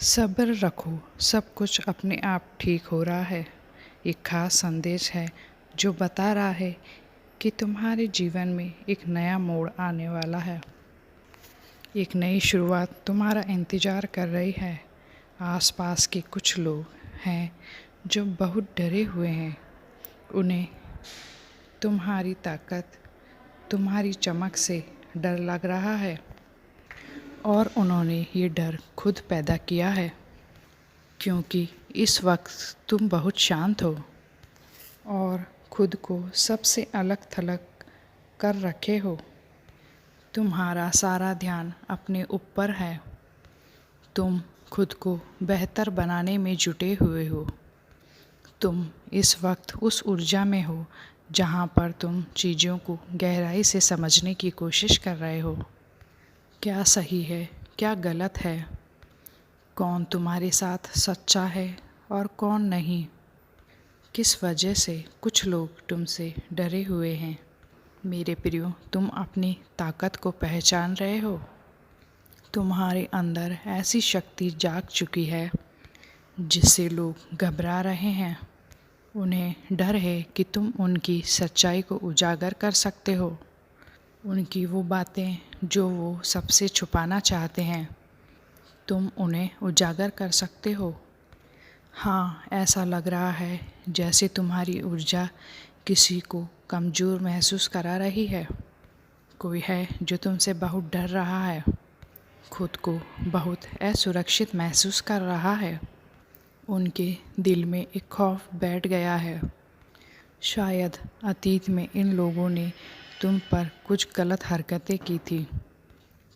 सब्र रखो, सब कुछ अपने आप ठीक हो रहा है। एक खास संदेश है जो बता रहा है कि तुम्हारे जीवन में एक नया मोड़ आने वाला है। एक नई शुरुआत तुम्हारा इंतज़ार कर रही है। आसपास के कुछ लोग हैं जो बहुत डरे हुए हैं। उन्हें तुम्हारी ताकत, तुम्हारी चमक से डर लग रहा है और उन्होंने ये डर खुद पैदा किया है, क्योंकि इस वक्त तुम बहुत शांत हो और खुद को सबसे अलग थलग कर रखे हो। तुम्हारा सारा ध्यान अपने ऊपर है। तुम खुद को बेहतर बनाने में जुटे हुए हो। तुम इस वक्त उस ऊर्जा में हो जहाँ पर तुम चीज़ों को गहराई से समझने की कोशिश कर रहे हो। क्या सही है, क्या गलत है, कौन तुम्हारे साथ सच्चा है और कौन नहीं। किस वजह से कुछ लोग तुमसे डरे हुए हैं। मेरे प्रियो, तुम अपनी ताकत को पहचान रहे हो। तुम्हारे अंदर ऐसी शक्ति जाग चुकी है जिससे लोग घबरा रहे हैं। उन्हें डर है कि तुम उनकी सच्चाई को उजागर कर सकते हो। उनकी वो बातें जो वो सबसे छुपाना चाहते हैं, तुम उन्हें उजागर कर सकते हो। हाँ, ऐसा लग रहा है जैसे तुम्हारी ऊर्जा किसी को कमज़ोर महसूस करा रही है। कोई है जो तुमसे बहुत डर रहा है, खुद को बहुत असुरक्षित महसूस कर रहा है। उनके दिल में एक खौफ बैठ गया है। शायद अतीत में इन लोगों ने तुम पर कुछ गलत हरकतें की थी।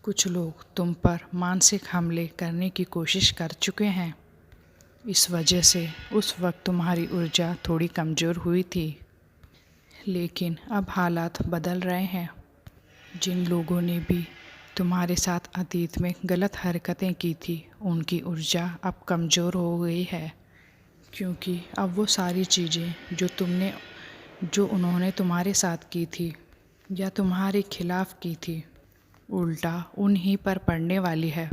कुछ लोग तुम पर मानसिक हमले करने की कोशिश कर चुके हैं। इस वजह से उस वक्त तुम्हारी ऊर्जा थोड़ी कमज़ोर हुई थी, लेकिन अब हालात बदल रहे हैं। जिन लोगों ने भी तुम्हारे साथ अतीत में गलत हरकतें की थी, उनकी ऊर्जा अब कमज़ोर हो गई है, क्योंकि अब वो सारी चीज़ें जो उन्होंने तुम्हारे साथ की थी या तुम्हारे खिलाफ़ की थी, उल्टा उन्हीं पर पड़ने वाली है।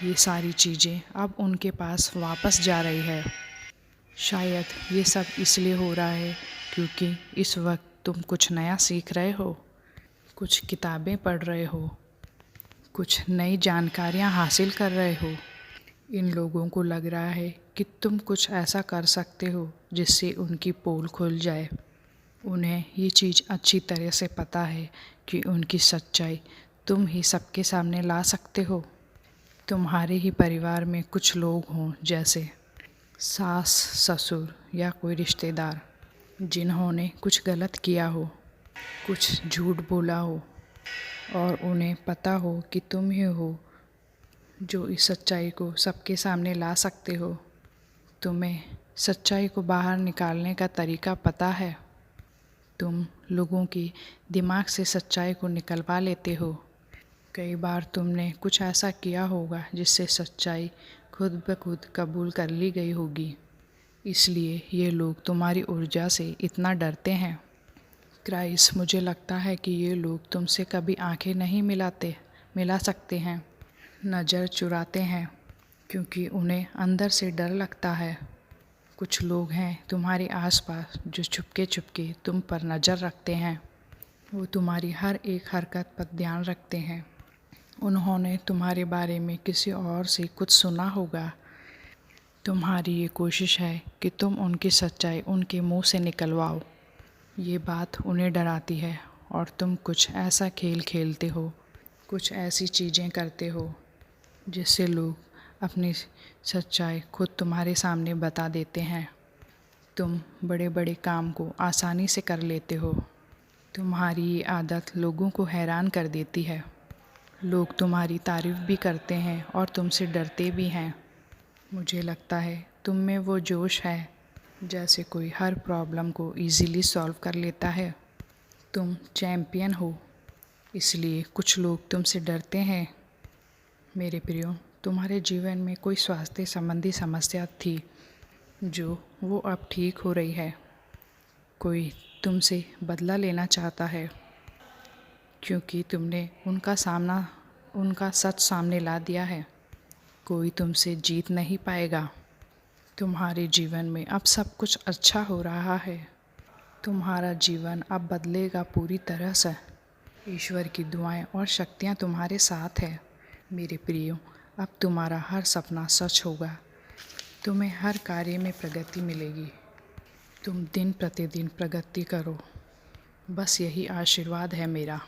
ये सारी चीज़ें अब उनके पास वापस जा रही है। शायद ये सब इसलिए हो रहा है क्योंकि इस वक्त तुम कुछ नया सीख रहे हो, कुछ किताबें पढ़ रहे हो, कुछ नई जानकारियाँ हासिल कर रहे हो। इन लोगों को लग रहा है कि तुम कुछ ऐसा कर सकते हो जिससे उनकी पोल खुल जाए। उन्हें ये चीज़ अच्छी तरह से पता है कि उनकी सच्चाई तुम ही सबके सामने ला सकते हो। तुम्हारे ही परिवार में कुछ लोग हों, जैसे सास, ससुर या कोई रिश्तेदार, जिन्होंने कुछ गलत किया हो, कुछ झूठ बोला हो और उन्हें पता हो कि तुम ही हो जो इस सच्चाई को सबके सामने ला सकते हो। तुम्हें सच्चाई को बाहर निकालने का तरीका पता है। तुम लोगों की दिमाग से सच्चाई को निकलवा लेते हो। कई बार तुमने कुछ ऐसा किया होगा जिससे सच्चाई खुद ब खुद कबूल कर ली गई होगी। इसलिए ये लोग तुम्हारी ऊर्जा से इतना डरते हैं। क्राइस, मुझे लगता है कि ये लोग तुमसे कभी आंखें नहीं मिला सकते हैं, नज़र चुराते हैं, क्योंकि उन्हें अंदर से डर लगता है। कुछ लोग हैं तुम्हारे आसपास जो चुपके चुपके तुम पर नज़र रखते हैं। वो तुम्हारी हर एक हरकत पर ध्यान रखते हैं। उन्होंने तुम्हारे बारे में किसी और से कुछ सुना होगा। तुम्हारी ये कोशिश है कि तुम उनकी सच्चाई उनके मुंह से निकलवाओ। ये बात उन्हें डराती है और तुम कुछ ऐसा खेल खेलते हो, कुछ ऐसी चीज़ें करते हो जिससे लोग अपनी सच्चाई खुद तुम्हारे सामने बता देते हैं। तुम बड़े बड़े काम को आसानी से कर लेते हो। तुम्हारी ये आदत लोगों को हैरान कर देती है। लोग तुम्हारी तारीफ़ भी करते हैं और तुमसे डरते भी हैं। मुझे लगता है तुम में वो जोश है जैसे कोई हर प्रॉब्लम को इजीली सॉल्व कर लेता है। तुम चैम्पियन हो, इसलिए कुछ लोग तुमसे डरते हैं। मेरे प्रियो, तुम्हारे जीवन में कोई स्वास्थ्य संबंधी समस्या थी जो वो अब ठीक हो रही है। कोई तुमसे बदला लेना चाहता है क्योंकि तुमने उनका सच सामने ला दिया है। कोई तुमसे जीत नहीं पाएगा। तुम्हारे जीवन में अब सब कुछ अच्छा हो रहा है। तुम्हारा जीवन अब बदलेगा पूरी तरह से। ईश्वर की दुआएं और शक्तियाँ तुम्हारे साथ है। मेरे प्रियो, अब तुम्हारा हर सपना सच होगा। तुम्हें हर कार्य में प्रगति मिलेगी। तुम दिन प्रतिदिन प्रगति करो, बस यही आशीर्वाद है मेरा।